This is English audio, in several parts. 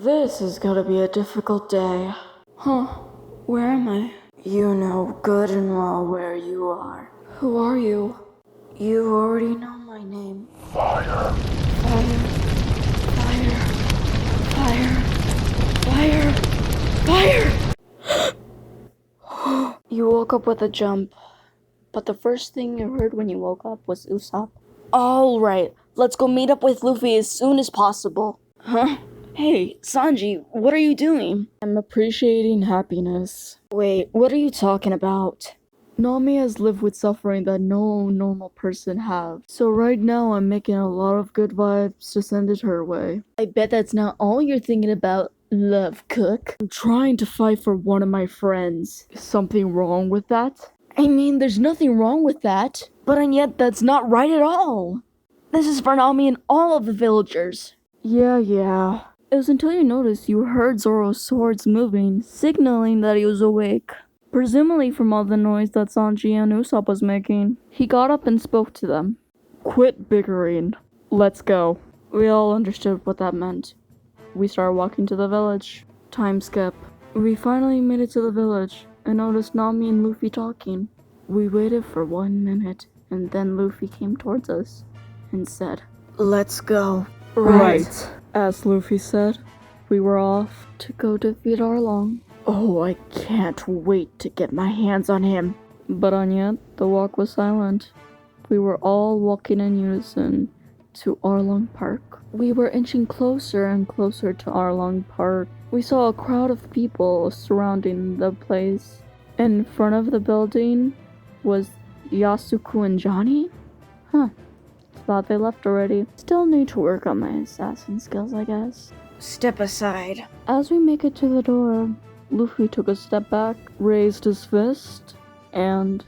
This is gonna be a difficult day. Huh? Where am I? You know good and well where you are. Who are you? You already know my name. Fire. Fire. Fire. Fire. Fire. You woke up with a jump. But the first thing you heard when you woke up was Usopp. Alright, let's go meet up with Luffy as soon as possible. Huh? Hey, Sanji, what are you doing? I'm appreciating happiness. Wait, what are you talking about? Nami has lived with suffering that no normal person have. So right now I'm making a lot of good vibes to send it her way. I bet that's not all you're thinking about, Love Cook. I'm trying to fight for one of my friends. Is something wrong with that? I mean, there's nothing wrong with that, but and yet that's not right at all. This is for Nami and all of the villagers. Yeah. It was until you noticed you heard Zoro's swords moving, signaling that he was awake. Presumably from all the noise that Sanji and Usopp was making. He got up and spoke to them. Quit bickering. Let's go. We all understood what that meant. We started walking to the village. Time skip. We finally made it to the village and noticed Nami and Luffy talking. We waited for 1 minute and then Luffy came towards us and said, "Let's go." Right. As Luffy said, we were off to go defeat Arlong. Oh, I can't wait to get my hands on him. But on yet, the walk was silent. We were all walking in unison to Arlong Park. We were inching closer and closer to Arlong Park. We saw a crowd of people surrounding the place. In front of the building was Yasuko and Johnny? Thought they left already. Still need to work on my assassin skills, I guess. Step aside. As we make it to the door, Luffy took a step back, raised his fist, and...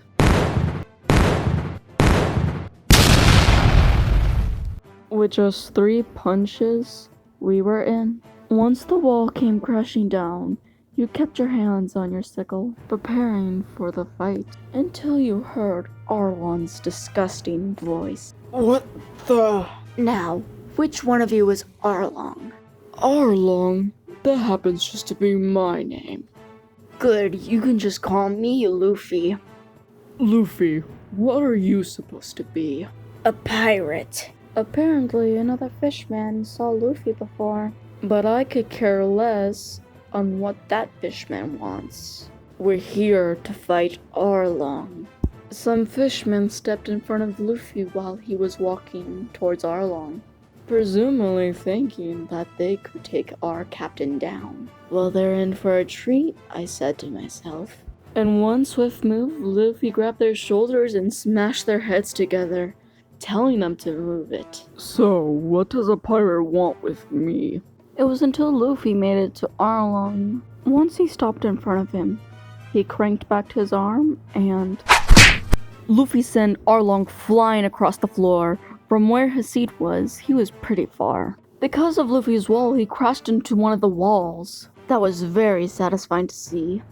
with just 3 punches, we were in. Once the wall came crashing down, you kept your hands on your sickle, preparing for the fight, until you heard Arlong's disgusting voice. What the? Now, which one of you is Arlong? Arlong? That happens just to be my name. Good, you can just call me Luffy. Luffy, what are you supposed to be? A pirate. Apparently another fishman saw Luffy before, but I could care less on what that fishman wants. We're here to fight Arlong. Some fishmen stepped in front of Luffy while he was walking towards Arlong, presumably thinking that they could take our captain down. Well, they're in for a treat, I said to myself. In one swift move, Luffy grabbed their shoulders and smashed their heads together, telling them to move it. So, what does a pirate want with me? It was until Luffy made it to Arlong. Once he stopped in front of him, he cranked back his arm and... Luffy sent Arlong flying across the floor. From where his seat was, he was pretty far. Because of Luffy's wall, he crashed into one of the walls. That was very satisfying to see.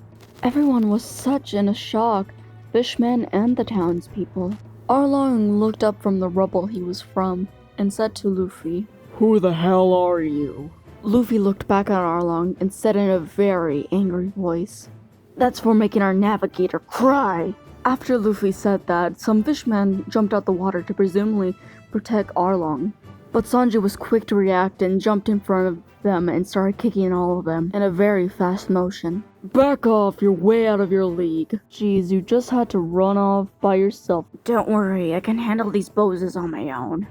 Everyone was such in a shock, fishmen and the townspeople. Arlong looked up from the rubble he was from and said to Luffy, "Who the hell are you?" Luffy looked back at Arlong and said in a very angry voice, "That's for making our navigator cry." After Luffy said that, some fishmen jumped out the water to presumably protect Arlong. But Sanji was quick to react and jumped in front of them and started kicking all of them in a very fast motion. Back off, you're way out of your league. Jeez, you just had to run off by yourself. Don't worry, I can handle these bozos on my own.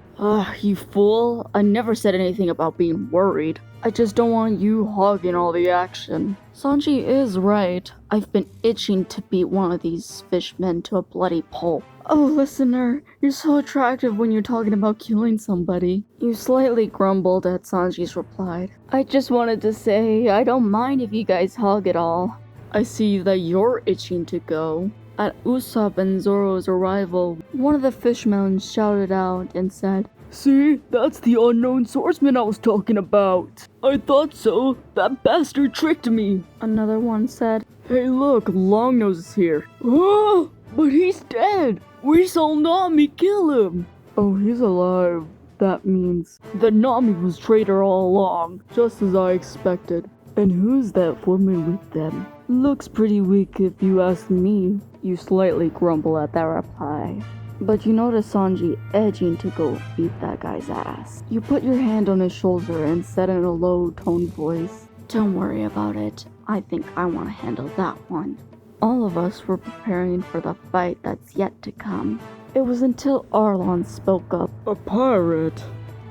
You fool. I never said anything about being worried. I just don't want you hogging all the action. Sanji is right. I've been itching to beat one of these fishmen to a bloody pulp. Oh, listener, you're so attractive when you're talking about killing somebody. You slightly grumbled at Sanji's reply. I just wanted to say, I don't mind if you guys hug at all. I see that you're itching to go. At Usopp and Zoro's arrival, one of the fishmen shouted out and said, "See, that's the unknown swordsman I was talking about. I thought so. That bastard tricked me." Another one said, "Hey look, Longnose is here." "Oh, but he's dead. We saw Nami kill him." "Oh, he's alive. That means that Nami was traitor all along, just as I expected. And who's that woman with them? Looks pretty weak if you ask me. You slightly grumble at that reply. But you notice Sanji edging to go beat that guy's ass. You put your hand on his shoulder and said in a low-toned voice, "Don't worry about it. I think I want to handle that one." All of us were preparing for the fight that's yet to come. It was until Arlong spoke up. "A pirate?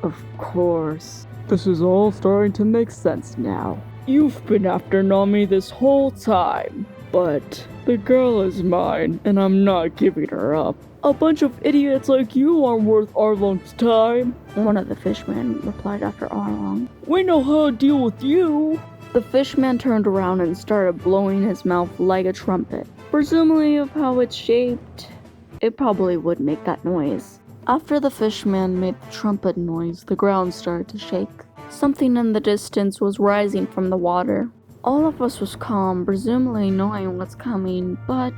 Of course. This is all starting to make sense now. You've been after Nami this whole time. But the girl is mine, and I'm not giving her up. A bunch of idiots like you aren't worth Arlong's time." One of the fishmen replied after Arlong. "We know how to deal with you." The fishman turned around and started blowing his mouth like a trumpet. Presumably of how it's shaped, it probably would make that noise. After the fishman made the trumpet noise, the ground started to shake. Something in the distance was rising from the water. All of us was calm, presumably knowing what's coming, but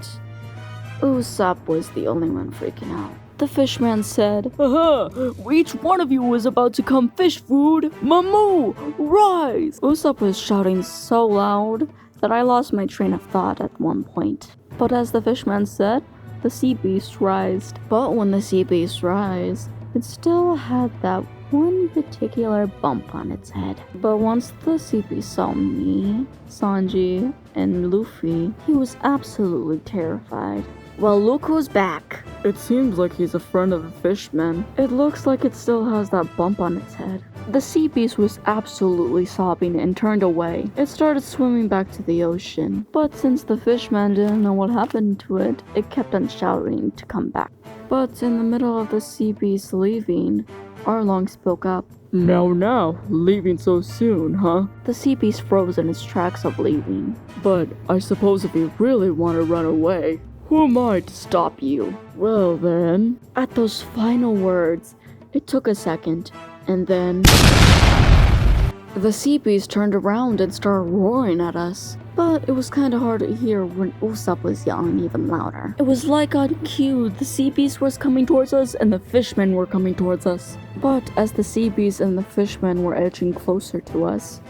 Usopp was the only one freaking out. The fishman said, "Aha! Each one of you is about to come fish food! Mamu! Rise!" Usopp was shouting so loud that I lost my train of thought at one point. But as the fishman said, the sea beast rised. But when the sea beast rise, it still had that one particular bump on its head. But once the sea beast saw me, Sanji, and Luffy, he was absolutely terrified. Well, look who's back. It seems like he's a friend of the fishman. It looks like it still has that bump on its head. The sea beast was absolutely sobbing and turned away. It started swimming back to the ocean. But since the fishman didn't know what happened to it, it kept on shouting to come back. But in the middle of the sea beast leaving, Arlong spoke up. Now, leaving so soon, huh?" The sea beast froze in its tracks of leaving. "But I suppose if you really want to run away, who am I to stop you?" "Well then..." At those final words, it took a second, and then the sea beast turned around and started roaring at us. But it was kinda hard to hear when Usopp was yelling even louder. It was like on cue, the sea beast was coming towards us and the fishmen were coming towards us. But as the sea beast and the fishmen were edging closer to us,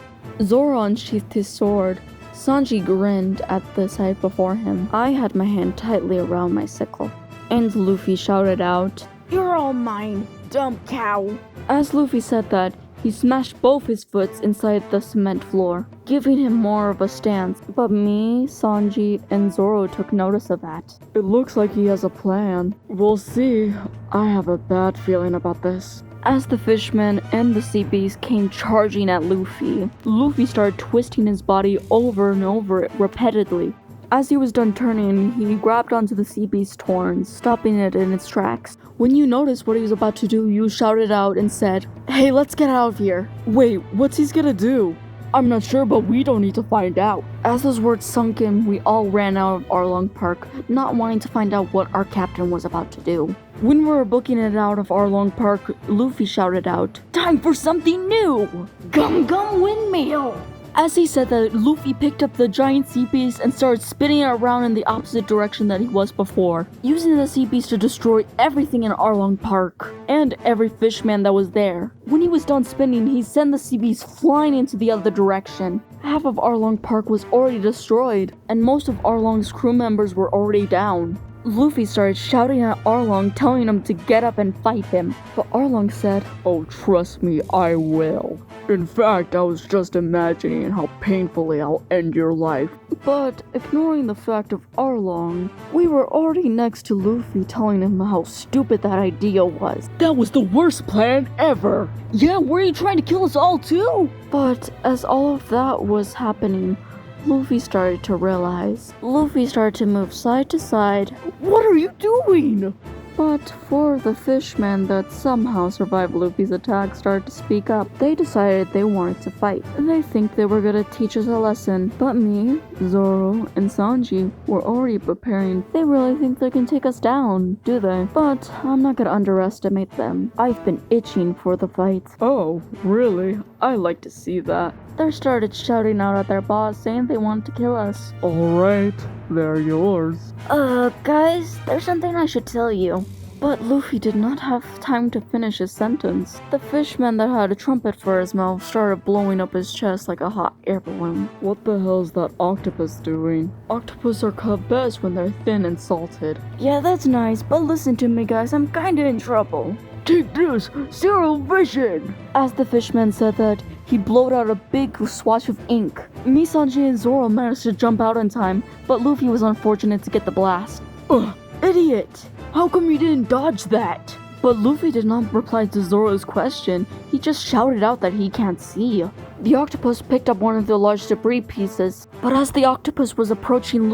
Zoro unsheathed his sword. Sanji grinned at the sight before him. I had my hand tightly around my sickle. And Luffy shouted out, "You're all mine, dumb cow!" As Luffy said that, he smashed both his foots inside the cement floor, giving him more of a stance. But me, Sanji, and Zoro took notice of that. "It looks like he has a plan. We'll see. I have a bad feeling about this." As the fishmen and the sea beast came charging at Luffy, Luffy started twisting his body over and over repeatedly. As he was done turning, he grabbed onto the sea beast's horns, stopping it in its tracks. When you noticed what he was about to do, you shouted out and said, "Hey, let's get out of here." "Wait, what's he gonna do?" "I'm not sure, but we don't need to find out." As those words sunk in, we all ran out of Arlong Park, not wanting to find out what our captain was about to do. When we were booking it out of Arlong Park, Luffy shouted out, "Time for something new! Gum Gum Windmill!" As he said that, Luffy picked up the giant sea beast and started spinning it around in the opposite direction that he was before, using the sea beast to destroy everything in Arlong Park, and every fishman that was there. When he was done spinning, he sent the sea beast flying into the other direction. Half of Arlong Park was already destroyed, and most of Arlong's crew members were already down. Luffy started shouting at Arlong, telling him to get up and fight him. But Arlong said, "Oh, trust me, I will. In fact, I was just imagining how painfully I'll end your life." But ignoring the fact of Arlong, we were already next to Luffy, telling him how stupid that idea was. "That was the worst plan ever. Yeah, were you trying to kill us all too?" But as all of that was happening, Luffy started to realize. Luffy started to move side to side. "What are you doing?" But for the fishmen that somehow survived Luffy's attack started to speak up. They decided they wanted to fight. They think they were gonna teach us a lesson. But me, Zoro, and Sanji were already preparing. They really think they can take us down, do they? But I'm not gonna underestimate them. I've been itching for the fight. "Oh, really? I like to see that." They started shouting out at their boss, saying they wanted to kill us. "Alright, they're yours." Guys, there's something I should tell you." But Luffy did not have time to finish his sentence. The fishman that had a trumpet for his mouth started blowing up his chest like a hot air balloon. What the hell is that octopus doing? Octopus are cut best when they're thin and salted. Yeah, that's nice, but listen to me guys, I'm kinda in trouble. Take this, zero vision! As the fishman said that, he blowed out a big swatch of ink. Sanji and Zoro managed to jump out in time, but Luffy was unfortunate to get the blast. Ugh, idiot! How come you didn't dodge that? But Luffy did not reply to Zoro's question, he just shouted out that he can't see. The octopus picked up one of the large debris pieces, but as the octopus was approaching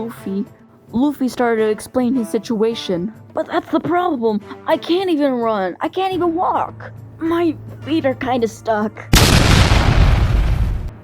Luffy started to explain his situation. But that's the problem, I can't even run, I can't even walk. My feet are kinda stuck.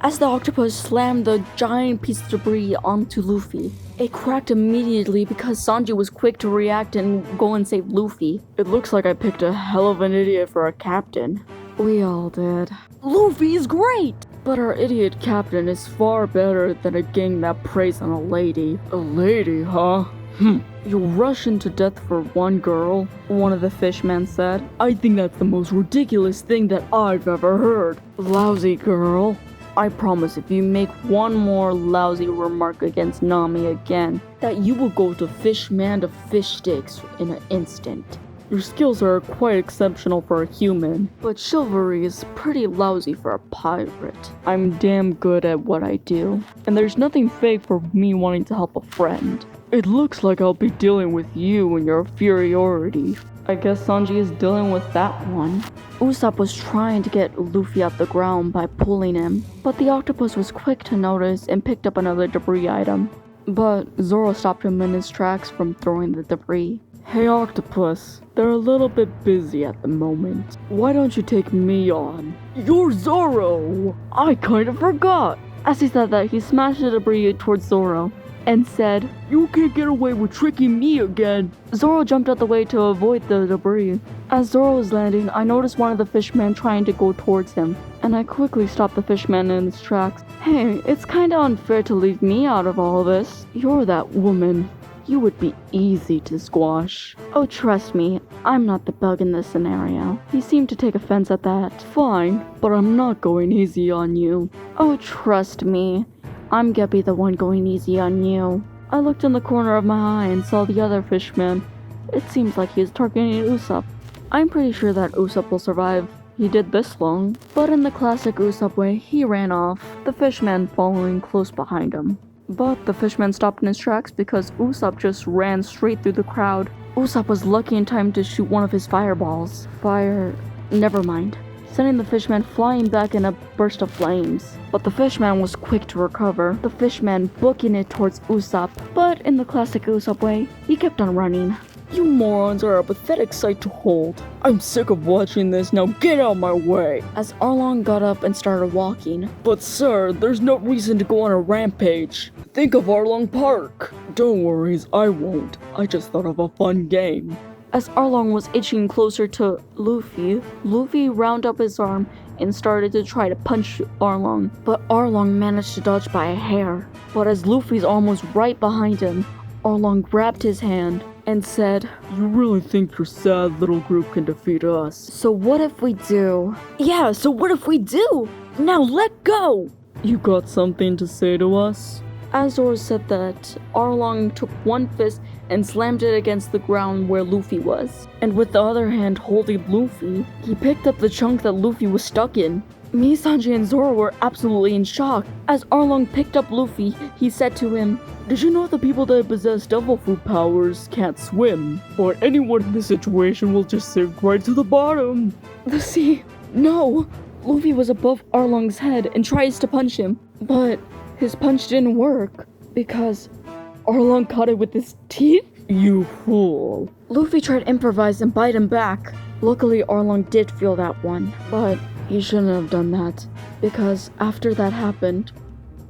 As the octopus slammed the giant piece of debris onto Luffy, it cracked immediately because Sanji was quick to react and go and save Luffy. It looks like I picked a hell of an idiot for a captain. We all did. Luffy is great! But our idiot captain is far better than a gang that preys on a lady. A lady, huh? You rush into death for one girl, one of the fishmen said. I think that's the most ridiculous thing that I've ever heard. Lousy girl. I promise if you make one more lousy remark against Nami again, that you will go to fishman to fish sticks in an instant. Your skills are quite exceptional for a human, but chivalry is pretty lousy for a pirate. I'm damn good at what I do, and there's nothing fake for me wanting to help a friend. It looks like I'll be dealing with you and your inferiority. I guess Sanji is dealing with that one. Usopp was trying to get Luffy off the ground by pulling him, but the octopus was quick to notice and picked up another debris item. But Zoro stopped him in his tracks from throwing the debris. Hey Octopus, they're a little bit busy at the moment. Why don't you take me on? You're Zoro! I kind of forgot! As he said that, he smashed the debris towards Zoro and said, You can't get away with tricking me again! Zoro jumped out the way to avoid the debris. As Zoro was landing, I noticed one of the fishmen trying to go towards him, and I quickly stopped the fishman in his tracks. Hey, it's kinda unfair to leave me out of all this. You're that woman. You would be easy to squash. Oh, trust me, I'm not the bug in this scenario. He seemed to take offense at that. Fine, but I'm not going easy on you. Oh, trust me, I'm gonna be the one going easy on you. I looked in the corner of my eye and saw the other fishman. It seems like he was targeting Usopp. I'm pretty sure that Usopp will survive. He did this long. But in the classic Usopp way, he ran off, the fishman following close behind him. But the fishman stopped in his tracks because Usopp just ran straight through the crowd. Usopp was lucky in time to shoot one of his fireballs. Never mind. Sending the fishman flying back in a burst of flames. But the fishman was quick to recover, the fishman booking it towards Usopp. But in the classic Usopp way, he kept on running. You morons are a pathetic sight to hold. I'm sick of watching this, now get out of my way! As Arlong got up and started walking. But sir, there's no reason to go on a rampage. Think of Arlong Park! Don't worry, I won't. I just thought of a fun game. As Arlong was itching closer to Luffy rounded up his arm and started to try to punch Arlong. But Arlong managed to dodge by a hair. But as Luffy's arm was right behind him, Arlong grabbed his hand and said, You really think your sad little group can defeat us? So what if we do? Yeah, so what if we do? Now let go! You got something to say to us? As Zoro said that, Arlong took one fist and slammed it against the ground where Luffy was. And with the other hand holding Luffy, he picked up the chunk that Luffy was stuck in. Sanji and Zoro were absolutely in shock. As Arlong picked up Luffy, he said to him, Did you know the people that possess devil fruit powers can't swim? Or anyone in this situation will just sink right to the bottom? The sea. No! Luffy was above Arlong's head and tries to punch him. But his punch didn't work because Arlong caught it with his teeth? You fool. Luffy tried to improvise and bite him back. Luckily, Arlong did feel that one. But he shouldn't have done that, because after that happened,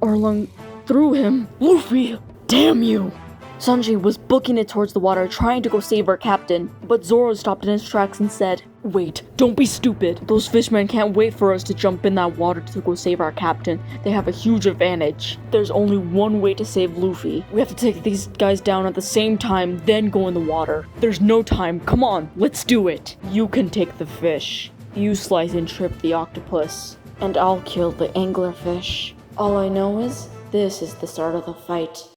Arlong threw him. Luffy, damn you! Sanji was booking it towards the water, trying to go save our captain, but Zoro stopped in his tracks and said, Wait, don't be stupid. Those fishmen can't wait for us to jump in that water to go save our captain. They have a huge advantage. There's only one way to save Luffy. We have to take these guys down at the same time, then go in the water. There's no time. Come on, let's do it. You can take the fish. You slice and trip the octopus. and I'll kill the anglerfish. All I know is, this is the start of the fight.